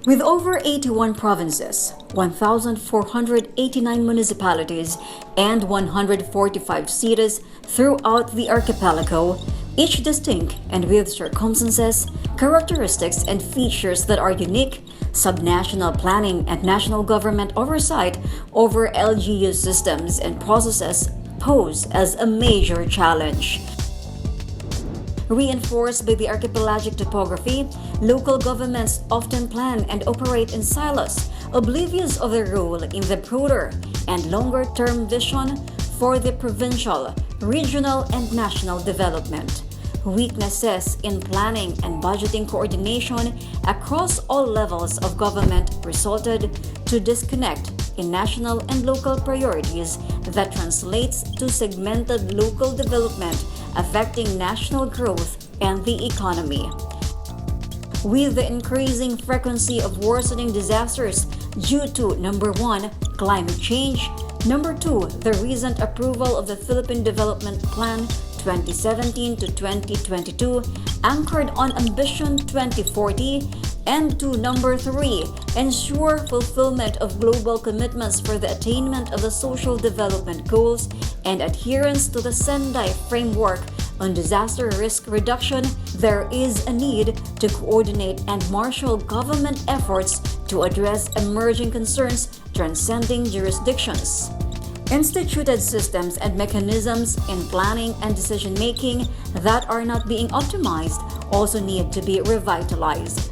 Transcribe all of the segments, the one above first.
With over 81 provinces, 1,489 municipalities, and 145 cities throughout the archipelago, each distinct and with circumstances, characteristics, and features that are unique, subnational planning and national government oversight over LGU systems and processes pose as a major challenge. Reinforced by the archipelagic topography, local governments often plan and operate in silos, oblivious of their role in the broader and longer-term vision for the provincial, regional, and national development. Weaknesses in planning and budgeting coordination across all levels of government resulted to disconnect in national and local priorities that translates to segmented local development affecting national growth and the economy. With the increasing frequency of worsening disasters due to number 1, climate change, number 2, the recent approval of the Philippine Development Plan 2017 to 2022 anchored on Ambition 2040, and to number 3, ensure fulfillment of global commitments for the attainment of the social development goals and adherence to the Sendai framework on disaster risk reduction, there is a need to coordinate and marshal government efforts to address emerging concerns transcending jurisdictions. Instituted systems and mechanisms in planning and decision-making that are not being optimized also need to be revitalized.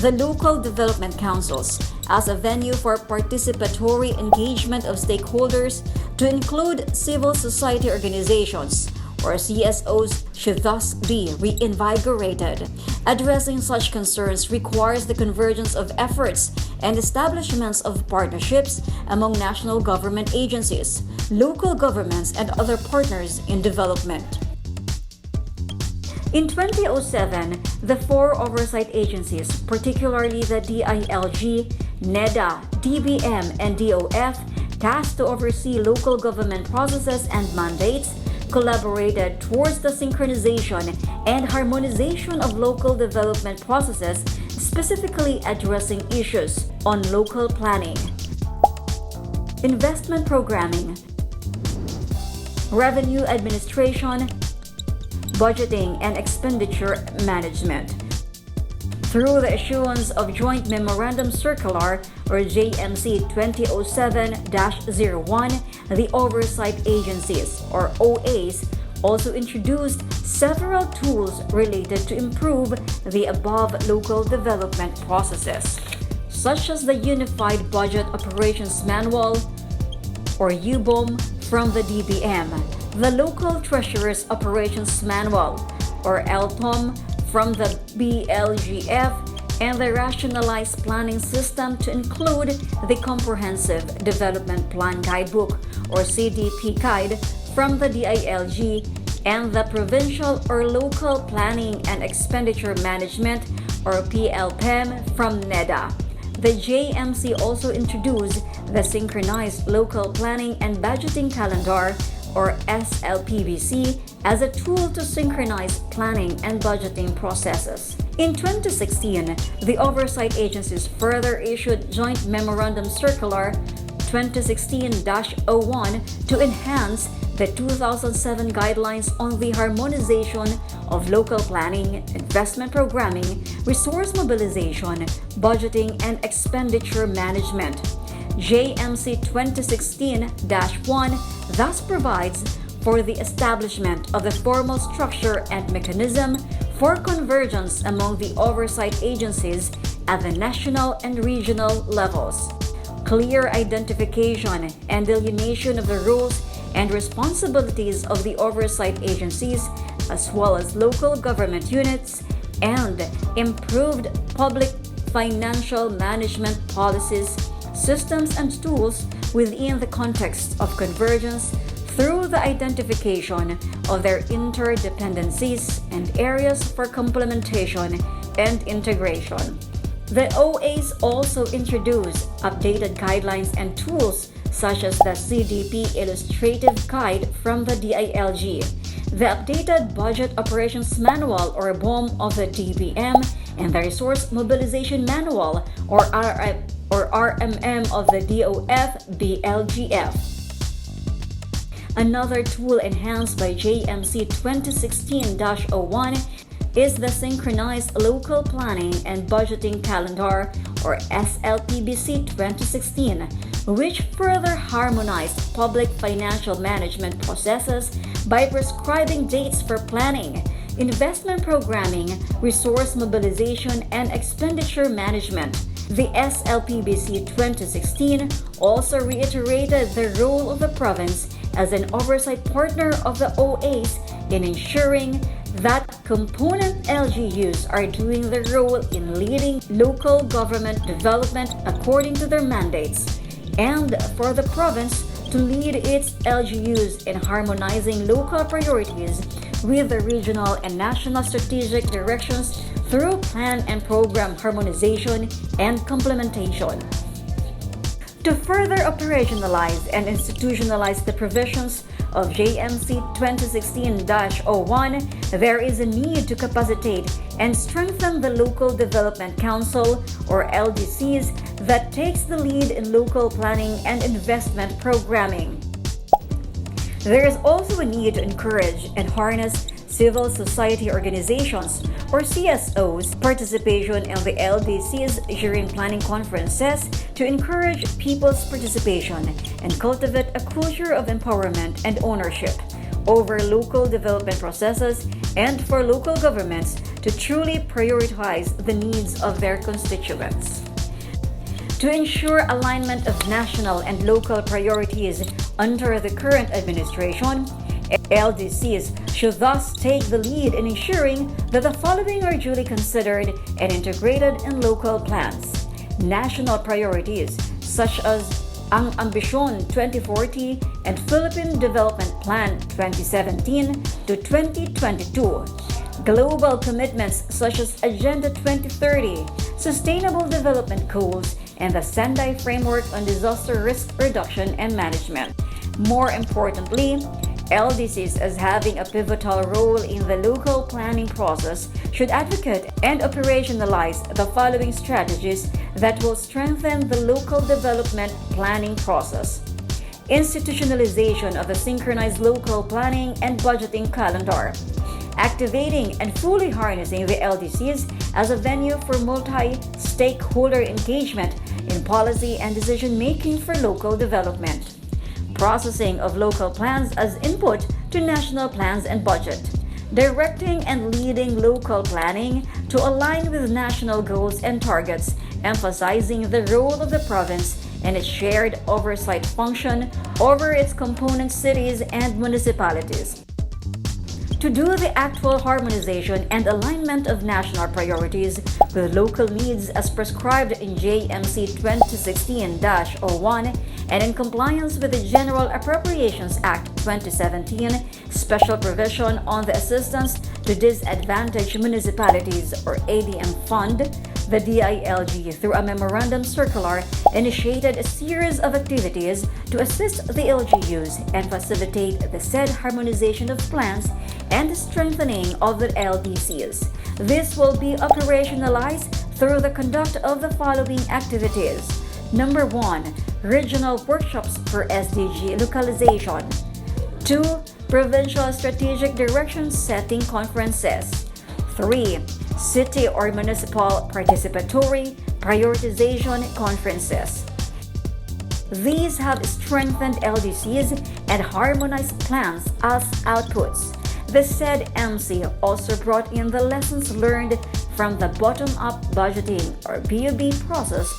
The local development councils, as a venue for participatory engagement of stakeholders to include civil society organizations, or CSOs, should thus be reinvigorated. Addressing such concerns requires the convergence of efforts and establishments of partnerships among national government agencies, local governments, and other partners in development. In 2007, the 4 oversight agencies, particularly the DILG, NEDA, DBM, and DOF, tasked to oversee local government processes and mandates, collaborated towards the synchronization and harmonization of local development processes, specifically addressing issues on local planning, investment programming, revenue administration, budgeting, and expenditure management. Through the issuance of Joint Memorandum Circular, or JMC 2007-01, the oversight agencies, or OAs, also introduced several tools related to improve the above local development processes, such as the Unified Budget Operations Manual, or UBOM, from the DBM, the Local Treasurer's Operations Manual, or LTOM, from the BLGF, and the Rationalized Planning System to include the Comprehensive Development Plan Guidebook, or CDP Guide, from the DILG, and the Provincial or Local Planning and Expenditure Management, or PLPM, from NEDA. The JMC also introduced the Synchronized Local Planning and Budgeting Calendar, or SLPBC, as a tool to synchronize planning and budgeting processes. In 2016, the oversight agencies further issued Joint Memorandum Circular 2016-01 to enhance the 2007 guidelines on the harmonization of local planning, investment programming, resource mobilization, budgeting, and expenditure management. JMC 2016-1 thus provides for the establishment of the formal structure and mechanism for convergence among the oversight agencies at the national and regional levels. Clear identification and delineation of the roles and responsibilities of the oversight agencies, as well as local government units, and improved public financial management policies, systems, and tools within the context of convergence through the identification of their interdependencies and areas for complementation and integration. The OAs also introduce updated guidelines and tools such as the CDP Illustrative Guide from the DILG, the updated Budget Operations Manual or BOM of the DBM, and the Resource Mobilization Manual or RMM of the DOF-DLGF. Another tool enhanced by JMC 2016-01 is the Synchronized Local Planning and Budgeting Calendar or SLPBC 2016, which further harmonized public financial management processes by prescribing dates for planning, investment programming, resource mobilization, and expenditure management. The SLPBC 2016 also reiterated the role of the province as an oversight partner of the OAs in ensuring that component LGUs are doing their role in leading local government development according to their mandates, and for the province to lead its LGUs in harmonizing local priorities with the regional and national strategic directions through plan and program harmonization and complementation. To further operationalize and institutionalize the provisions of JMC 2016-01, there is a need to capacitate and strengthen the Local Development Council, or LDCs, that takes the lead in local planning and investment programming. There is also a need to encourage and harness civil society organizations, or CSOs, participation in the LDCs during planning conferences to encourage people's participation and cultivate a culture of empowerment and ownership over local development processes, and for local governments to truly prioritize the needs of their constituents. To ensure alignment of national and local priorities under the current administration, LDCs should thus take the lead in ensuring that the following are duly considered and integrated in local plans. National priorities such as Ang Ambisyon 2040 and Philippine Development Plan 2017 to 2022. Global commitments such as Agenda 2030, Sustainable Development Goals, and the Sendai Framework on Disaster Risk Reduction and Management. More importantly, LDCs, as having a pivotal role in the local planning process, should advocate and operationalize the following strategies that will strengthen the local development planning process. Institutionalization of the synchronized local planning and budgeting calendar. Activating and fully harnessing the LDCs as a venue for multi-stakeholder engagement in policy and decision-making for local development. Processing of local plans as input to national plans and budget. Directing and leading local planning to align with national goals and targets, emphasizing the role of the province and its shared oversight function over its component cities and municipalities. To do the actual harmonization and alignment of national priorities with local needs as prescribed in JMC 2016-01 and in compliance with the General Appropriations Act 2017, Special Provision on the Assistance to Disadvantaged Municipalities or ADM Fund, the DILG, through a memorandum circular, initiated a series of activities to assist the LGUs and facilitate the said harmonization of plans and strengthening of the LDCs. This will be operationalized through the conduct of the following activities. Number 1, regional workshops for SDG localization. 2, provincial strategic direction setting conferences. 3, city or municipal participatory prioritization conferences. These have strengthened LDCs and harmonized plans as outputs. The said MC also brought in the lessons learned from the bottom-up budgeting or BUB process.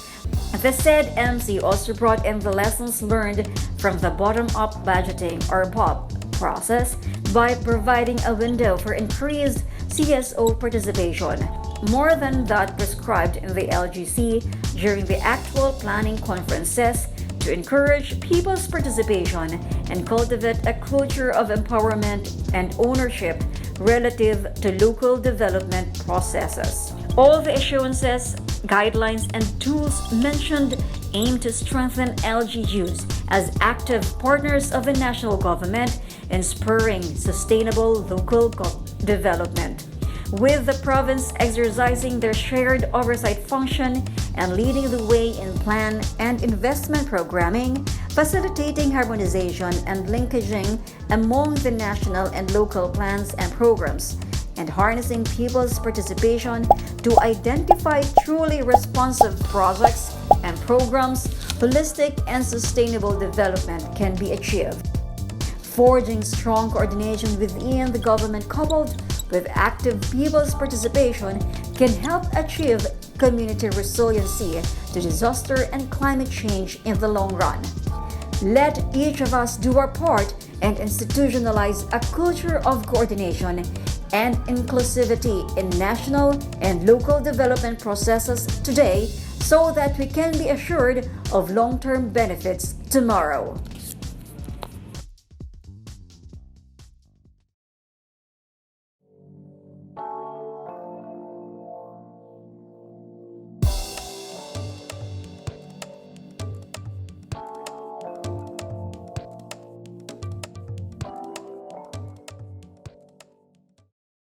The said MC also brought in the lessons learned from the bottom-up budgeting or BOB process by providing a window for increased CSO participation, more than that prescribed in the LGC during the actual planning conferences, to encourage people's participation and cultivate a culture of empowerment and ownership relative to local development processes. All the assurances, guidelines, and tools mentioned aim to strengthen LGUs as active partners of the national government in spurring sustainable local development. with the province exercising their shared oversight function and leading the way in plan and investment programming, facilitating harmonization and linkaging among the national and local plans and programs, and harnessing people's participation to identify truly responsive projects and programs, holistic and sustainable development can be achieved. Forging strong coordination within the government coupled with active people's participation can help achieve community resiliency to disaster and climate change in the long run. Let each of us do our part and institutionalize a culture of coordination and inclusivity in national and local development processes today so that we can be assured of long-term benefits tomorrow.